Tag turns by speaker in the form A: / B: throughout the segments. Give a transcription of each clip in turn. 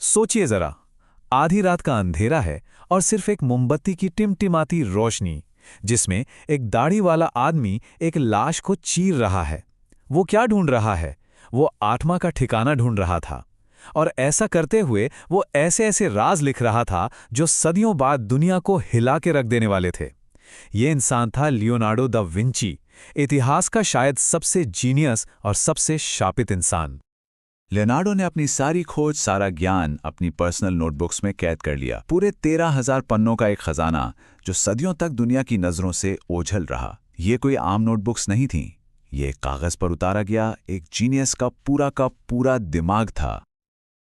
A: सोचिए जरा, आधी रात का अंधेरा है और सिर्फ एक मोमबत्ती की टिमटिमाती रोशनी, जिसमें एक दाढ़ी वाला आदमी एक लाश को चीर रहा है। वो क्या ढूंढ रहा है? वो आत्मा का ठिकाना ढूंढ रहा था। और ऐसा करते हुए वो ऐसे ऐसे राज लिख रहा था जो सदियों बाद दुनिया को हिला के रख देने वाले थे। ये इंसान था लियोनार्डो दा विंची, इतिहास का शायद सबसे जीनियस और सबसे शापित इंसान।
B: लियोनार्डो ने अपनी सारी खोज, सारा ज्ञान अपनी पर्सनल नोटबुक्स में कैद कर लिया। पूरे 13,000 पन्नों का एक खजाना जो सदियों तक दुनिया की नज़रों से ओझल रहा। ये कोई आम नोटबुक्स नहीं थीं। ये कागज़ पर उतारा गया एक जीनियस का पूरा दिमाग था।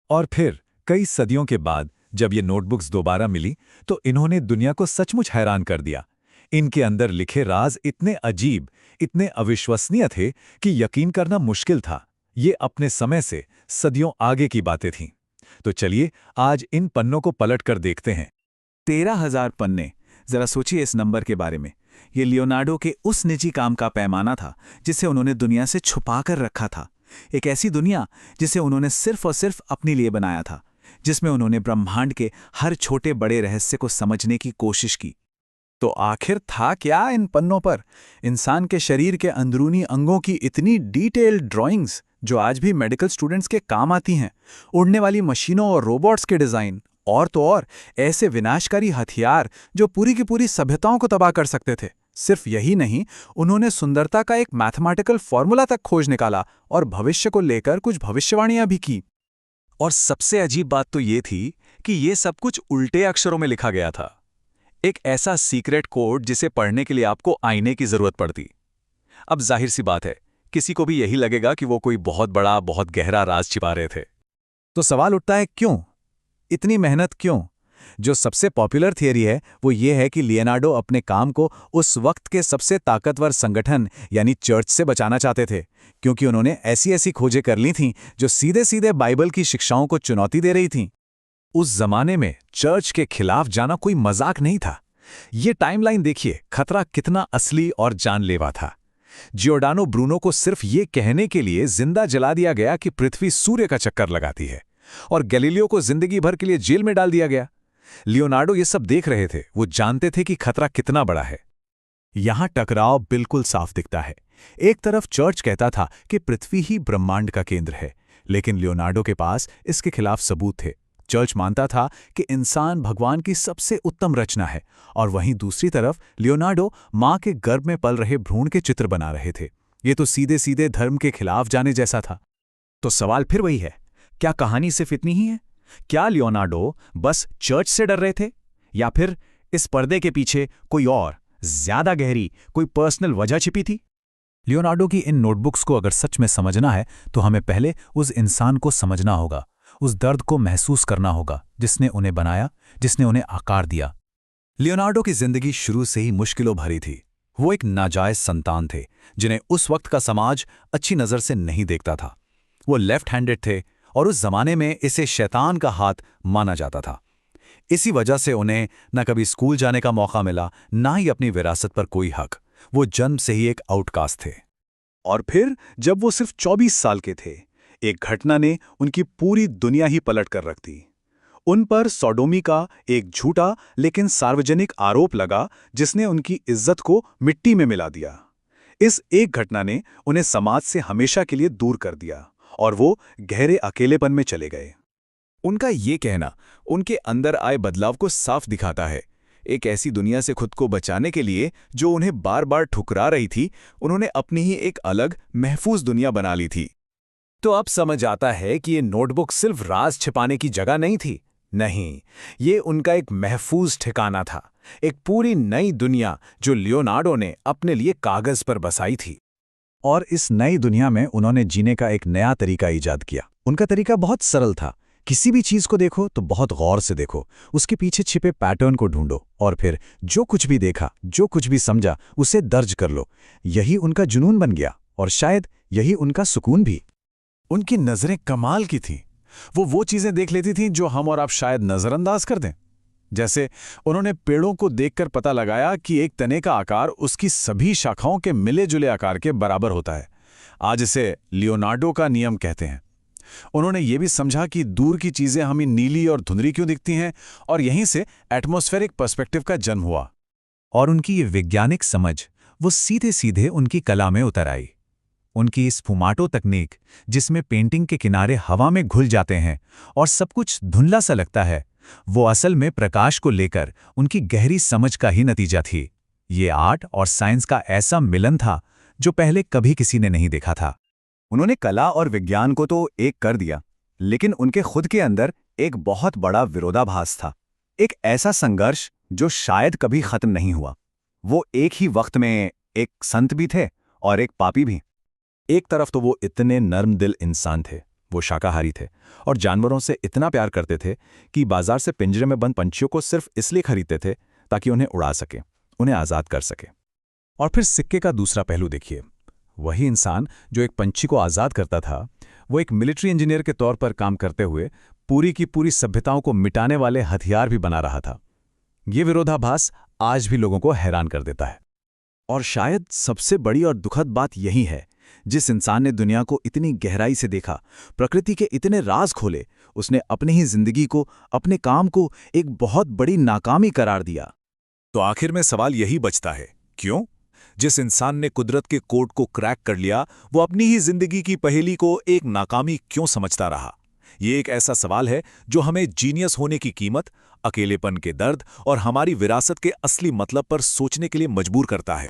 A: और फिर कई सदियों के बाद जब ये नोटबुक्स दोबारा मिली तो इन्होंने दुनिया को सचमुच हैरान कर दिया। इनके अंदर लिखे राज इतने अजीब, इतने अविश्वसनीय थे कि यकीन करना मुश्किल था। ये अपने समय से सदियों आगे की बातें थीं। तो चलिए आज इन पन्नों को पलट कर देखते हैं।
B: 13,000 पन्ने। जरा सोचिए इस नंबर के बारे में। ये लियोनार्डो के उस निजी काम का पैमाना था जिसे उन्होंने दुनिया से छुपा कर रखा था। एक ऐसी दुनिया जिसे उन्होंने सिर्फ और सिर्फ अपने लिए बनाया था, जिसमें उन्होंने ब्रह्मांड के हर छोटे बड़े रहस्य को समझने की कोशिश की। तो आखिर था क्या इन पन्नों पर? इंसान के शरीर के अंदरूनी अंगों की इतनी डिटेल्ड ड्राइंग्स जो आज भी मेडिकल स्टूडेंट्स के काम आती हैं, उड़ने वाली मशीनों और रोबोट्स के डिज़ाइन, और तो और ऐसे विनाशकारी हथियार जो पूरी की पूरी सभ्यताओं को तबाह कर सकते थे। सिर्फ यही नहीं, उन्होंने सुंदरता का एक मैथमेटिकल फॉर्मूला तक खोज निकाला और भविष्य को लेकर कुछ भविष्यवाणियां भी की।
A: और सबसे अजीब बात तो ये थी कि ये सब कुछ उल्टे अक्षरों में लिखा गया था। एक ऐसा सीक्रेट कोड जिसे पढ़ने के लिए आपको आईने की जरूरत पड़ती। अब जाहिर सी बात है, किसी को भी यही लगेगा कि वो कोई बहुत बड़ा, बहुत गहरा राज छिपा रहे थे।
B: तो सवाल उठता है, क्यों इतनी मेहनत, क्यों? जो सबसे पॉपुलर थियरी है वो ये है कि लियोनार्डो अपने काम को उस वक्त के सबसे ताकतवर संगठन यानी चर्च से बचाना चाहते थे, क्योंकि उन्होंने ऐसी ऐसी खोजें कर ली थीं जो सीधे सीधे बाइबल की शिक्षाओं को चुनौती दे रही थीं।
A: उस जमाने में चर्च के खिलाफ जाना कोई मजाक नहीं था। ये टाइमलाइन देखिए, खतरा कितना असली और जानलेवा था। जियोर्डानो ब्रूनो को सिर्फ ये कहने के लिए जिंदा जला दिया गया कि पृथ्वी सूर्य का चक्कर लगाती है, और गैलीलियो को जिंदगी भर के लिए जेल में डाल दिया गया। लियोनार्डो ये सब देख रहे थे, वो जानते थे कि खतरा कितना बड़ा है।
B: यहां टकराव बिल्कुल साफ दिखता है। एक तरफ चर्च कहता था कि पृथ्वी ही ब्रह्मांड का केंद्र है, लेकिन लियोनार्डो के पास इसके खिलाफ सबूत थे। चर्च मानता था कि इंसान भगवान की सबसे उत्तम रचना है, और वहीं दूसरी तरफ लियोनार्डो मां के गर्भ में पल रहे भ्रूण के चित्र बना रहे थे। ये तो सीधे सीधे धर्म के खिलाफ जाने जैसा था।
A: तो सवाल फिर वही है, क्या कहानी सिर्फ इतनी ही है? क्या लियोनार्डो बस चर्च से डर रहे थे, या फिर इस पर्दे के पीछे कोई और ज्यादा गहरी, कोई पर्सनल वजह छिपी थी?
B: लियोनार्डो की इन नोटबुक्स को अगर सच में समझना है तो हमें पहले उस इंसान को समझना होगा, उस दर्द को महसूस करना होगा जिसने उन्हें बनाया, जिसने उन्हें आकार दिया। लियोनार्डो की जिंदगी शुरू से ही मुश्किलों भरी थी। वो एक नाजायज संतान थे जिन्हें उस वक्त का समाज अच्छी नज़र से नहीं देखता था। वो लेफ्ट हैंडेड थे और उस जमाने में इसे शैतान का हाथ माना जाता था। इसी वजह से उन्हें न कभी स्कूल जाने का मौका मिला, ना ही अपनी विरासत पर कोई हक। वो जन्म से ही एक आउटकास्ट थे। और फिर जब वो सिर्फ 24 साल के थे, एक घटना ने उनकी पूरी दुनिया ही पलट कर रख दी। उन पर सोडोमी का एक झूठा लेकिन सार्वजनिक आरोप लगा जिसने उनकी इज्जत को मिट्टी में मिला दिया। इस एक घटना ने उन्हें समाज से हमेशा के लिए दूर कर दिया और वो गहरे अकेलेपन में चले गए।
A: उनका ये कहना उनके अंदर आए बदलाव को साफ दिखाता है। एक ऐसी दुनिया से खुद को बचाने के लिए जो उन्हें बार बार ठुकरा रही थी, उन्होंने अपनी ही एक अलग महफूज दुनिया बना ली थी। तो अब समझ आता है कि ये नोटबुक सिर्फ राज छिपाने की जगह नहीं थी। नहीं, ये उनका एक महफूज ठिकाना था, एक पूरी नई दुनिया जो लियोनार्डो ने अपने लिए कागज पर बसाई थी।
B: और इस नई दुनिया में उन्होंने जीने का एक नया तरीका ईजाद किया। उनका तरीका बहुत सरल था। किसी भी चीज को देखो तो बहुत गौर से देखो, उसके पीछे छिपे पैटर्न को ढूंढो, और फिर जो कुछ भी देखा, जो कुछ भी समझा, उसे दर्ज कर लो। यही उनका जुनून बन गया, और शायद यही उनका सुकून भी।
A: उनकी नजरें कमाल की थीं। वो चीजें देख लेती थीं जो हम और आप शायद नजरअंदाज कर दें। जैसे उन्होंने पेड़ों को देखकर पता लगाया कि एक तने का आकार उसकी सभी शाखाओं के मिले जुले आकार के बराबर होता है। आज इसे लियोनार्डो का नियम कहते हैं।
C: उन्होंने ये भी समझा कि दूर की चीजें हमें नीली और धुंधली क्यों दिखती हैं, और यहीं से एटमॉस्फेरिक पर्सपेक्टिव का जन्म हुआ।
B: और उनकी ये वैज्ञानिक समझ वो सीधे सीधे उनकी कला में उतर आई। उनकी इस फुमाटो तकनीक, जिसमें पेंटिंग के किनारे हवा में घुल जाते हैं और सब कुछ धुंधला सा लगता है, वो असल में प्रकाश को लेकर उनकी गहरी समझ का ही नतीजा थी। ये आर्ट और साइंस का ऐसा मिलन था जो पहले कभी किसी ने नहीं देखा था।
C: उन्होंने कला और विज्ञान को तो एक कर दिया, लेकिन उनके खुद के अंदर एक बहुत बड़ा विरोधाभास था, एक ऐसा संघर्ष जो शायद कभी खत्म नहीं हुआ। वो एक ही वक्त में एक संत भी थे और एक पापी भी। एक तरफ तो वो इतने नर्म दिल इंसान थे, वो शाकाहारी थे और जानवरों से इतना प्यार करते थे कि बाजार से पिंजरे में बंद पंछियों को सिर्फ इसलिए खरीदते थे ताकि उन्हें उड़ा सके, उन्हें आज़ाद कर सके। और फिर सिक्के का दूसरा पहलू देखिए, वही इंसान जो एक पंछी को आज़ाद करता था, वो एक मिलिट्री इंजीनियर के तौर पर काम करते हुए पूरी की पूरी सभ्यताओं को मिटाने वाले हथियार भी बना रहा था। ये विरोधाभास आज भी लोगों को हैरान कर देता है। और शायद सबसे बड़ी और दुखद बात यही है, जिस इंसान ने दुनिया को इतनी गहराई से देखा, प्रकृति के इतने राज खोले, उसने अपनी ही जिंदगी को, अपने काम को एक बहुत बड़ी नाकामी करार दिया।
D: तो आखिर में सवाल यही बचता है, क्यों? जिस इंसान ने कुदरत के कोड को क्रैक कर लिया, वो अपनी ही जिंदगी की पहेली को एक नाकामी क्यों समझता रहा? ये एक ऐसा सवाल है जो हमें जीनियस होने की कीमत, अकेलेपन के दर्द और हमारी विरासत के असली मतलब पर सोचने के लिए मजबूर करता है।